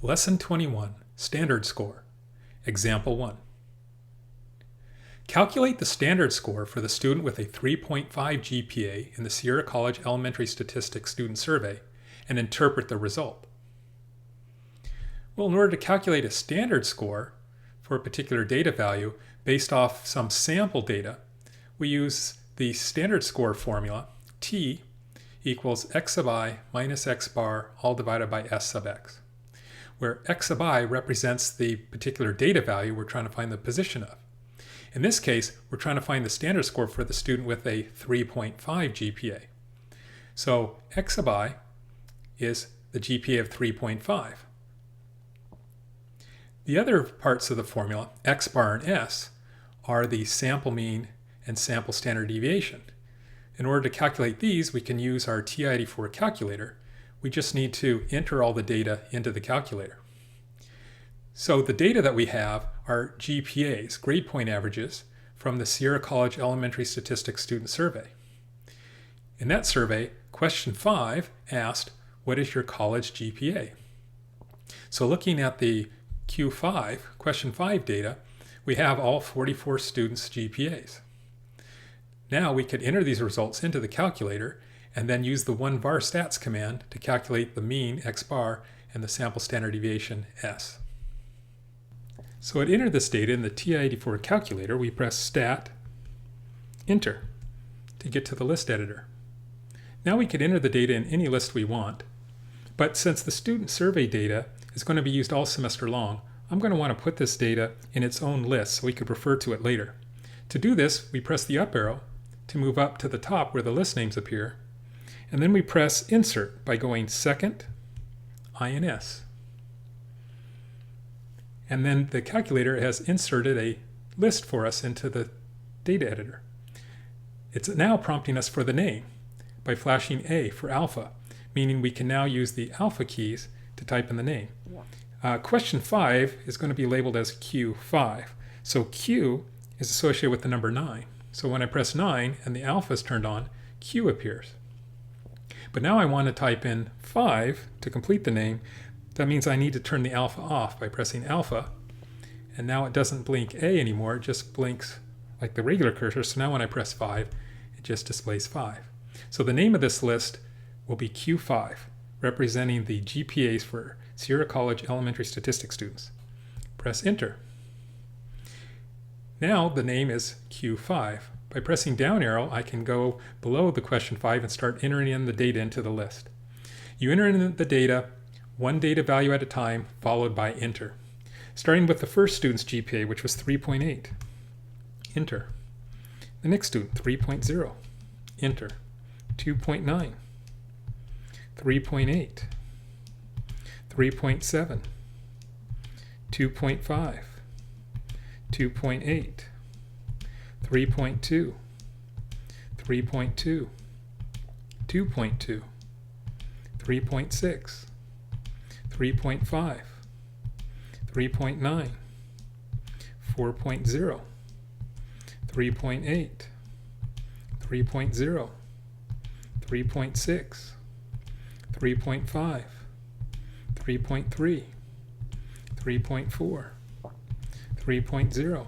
Lesson 21, Standard Score. Example 1. Calculate the standard score for the student with a 3.5 GPA in the Sierra College Elementary Statistics Student Survey and interpret the result. Well, in order to calculate a standard score for a particular data value based off some sample data, we use the standard score formula, T equals x sub I minus x bar all divided by s sub x, where x sub I represents the particular data value we're trying to find the position of. In this case, we're trying to find the standard score for the student with a 3.5 GPA. So x sub I is the GPA of 3.5. The other parts of the formula, x bar and s, are the sample mean and sample standard deviation. In order to calculate these, we can use our TI-84 calculator. We just need to enter all the data into the calculator. So the data that we have are GPAs, grade point averages, from the Sierra College Elementary Statistics Student Survey. In that survey, question 5 asked, what is your college GPA? So looking at the Q5, question 5 data, we have all 44 students' GPAs. Now we could enter these results into the calculator and then use the one-var-stats command to calculate the mean, x bar, and the sample standard deviation, s. So to enter this data in the TI-84 calculator, we press stat, enter, to get to the list editor. Now we could enter the data in any list we want, but since the student survey data is going to be used all semester long, I'm going to want to put this data in its own list so we could refer to it later. To do this, we press the up arrow to move up to the top where the list names appear, and then we press insert by going second, INS. And then the calculator has inserted a list for us into the data editor. It's now prompting us for the name by flashing A for alpha, meaning we can now use the alpha keys to type in the name. Question 5 is going to be labeled as Q5. So Q is associated with the number 9. So when I press 9 and the alpha is turned on, Q appears. But now I want to type in 5 to complete the name. That means I need to turn the alpha off by pressing alpha. And now it doesn't blink A anymore, it just blinks like the regular cursor. So now when I press 5, it just displays 5. So the name of this list will be Q5, representing the GPAs for Sierra College Elementary Statistics students. Press enter. Now the name is Q5. By pressing down arrow, I can go below the question 5 and start entering in the data into the list. You enter in the data, one data value at a time, followed by enter. Starting with the first student's GPA, which was 3.8. Enter. The next student, 3.0. Enter. 2.9. 3.8. 3.7. 2.5. 2.8. 3.2. 3.2. 2.2. 3.6. 3.5. 3.9. 4.0. 3.8. 3.0. 3.6. 3.5. 3.3. 3.4. 3.0.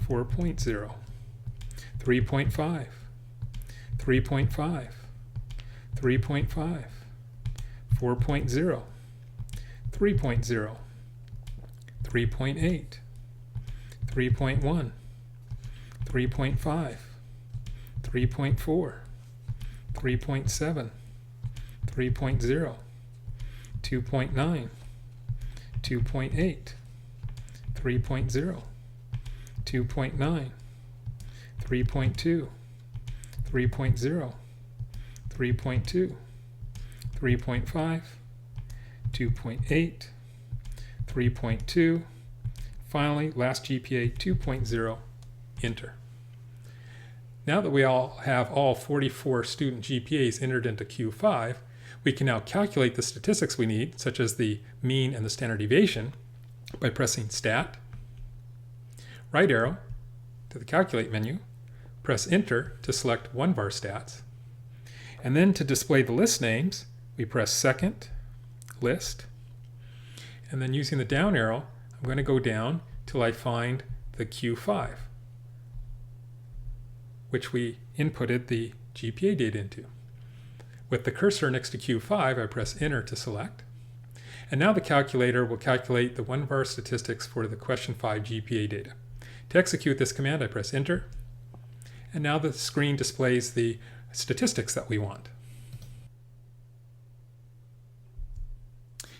4.0. 3.5. 3.5. 3.5. 4.0. 3.0. 3.8. 3.1. 3.5. 3.4. 3.7. 3.0. 2.9. 2.8. 3.0. 2.9. 3.2. 3.0. 3.2. 3.5. 2.8. 3.2. Finally, last GPA 2.0. Enter. Now that we all have all 44 student GPAs entered into Q5, we can now calculate the statistics we need, such as the mean and the standard deviation, by pressing Stat, right arrow to the Calculate menu, press Enter to select one-var-stats, and then to display the list names, we press Second, List, And then using the down arrow, I'm going to go down till I find the Q5, which we inputted the GPA data into. With the cursor next to Q5, I press Enter to select. And now the calculator will calculate the 1-var statistics for the question 5 GPA data. To execute this command, I press Enter. And now the screen displays the statistics that we want,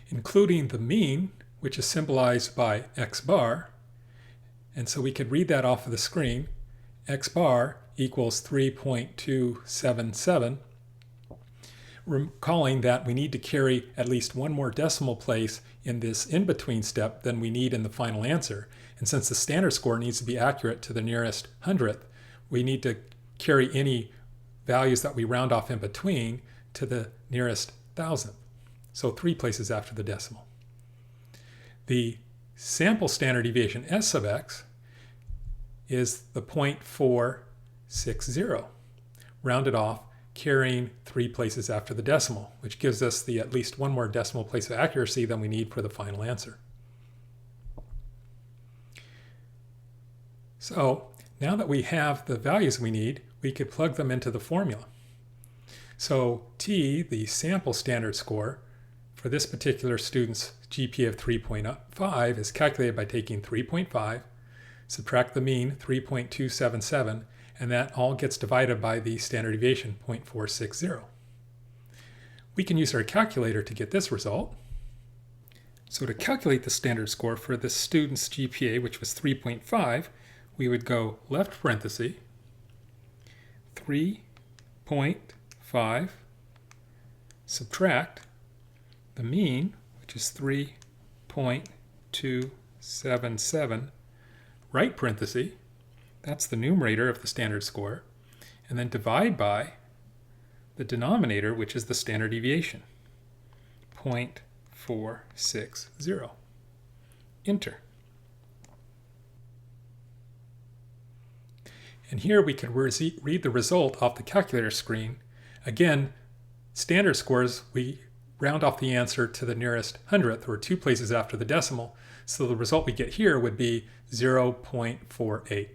including the mean, which is symbolized by X bar. And so we could read that off of the screen. X bar equals 3.277. Recalling that we need to carry at least one more decimal place in this in-between step than we need in the final answer. And since the standard score needs to be accurate to the nearest hundredth, we need to carry any values that we round off in between to the nearest thousandth. So 3 places after the decimal. The sample standard deviation S sub x is the 0.460, rounded off, carrying 3 places after the decimal, which gives us the at least one more decimal place of accuracy than we need for the final answer. So now that we have the values we need, we could plug them into the formula. So T, the sample standard score for this particular student's GPA of 3.5, is calculated by taking 3.5, subtract the mean, 3.277, and that all gets divided by the standard deviation, 0.460. We can use our calculator to get this result. So to calculate the standard score for this student's GPA, which was 3.5, we would go left parenthesis, 3.5, subtract the mean, which is 3.277, right parenthesis, that's the numerator of the standard score, and then divide by the denominator, which is the standard deviation, 0.460. Enter. And here we can read the result off the calculator screen. Again, standard scores, we round off the answer to the nearest hundredth, or 2 places after the decimal, so the result we get here would be 0.48.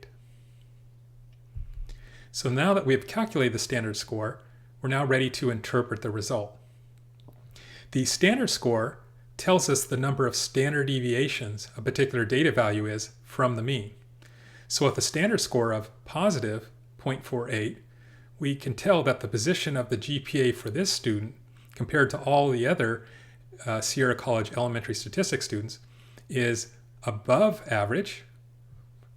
So now that we have calculated the standard score, we're now ready to interpret the result. The standard score tells us the number of standard deviations a particular data value is from the mean. So with a standard score of positive 0.48, we can tell that the position of the GPA for this student compared to all the other Sierra College elementary statistics students is above average,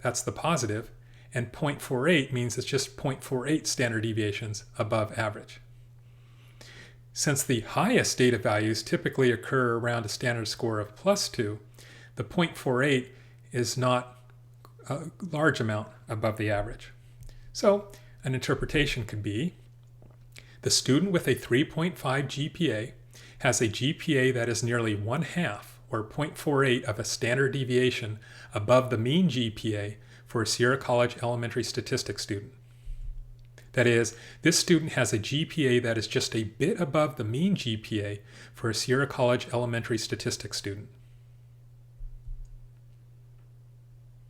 that's the positive, and 0.48 means it's just 0.48 standard deviations above average. Since the highest data values typically occur around a standard score of +2, the 0.48 is not a large amount above the average. So an interpretation could be the student with a 3.5 GPA has a GPA that is nearly 1/2, or 0.48 of a standard deviation above the mean GPA for a Sierra College elementary statistics student. That is, this student has a GPA that is just a bit above the mean GPA for a Sierra College elementary statistics student.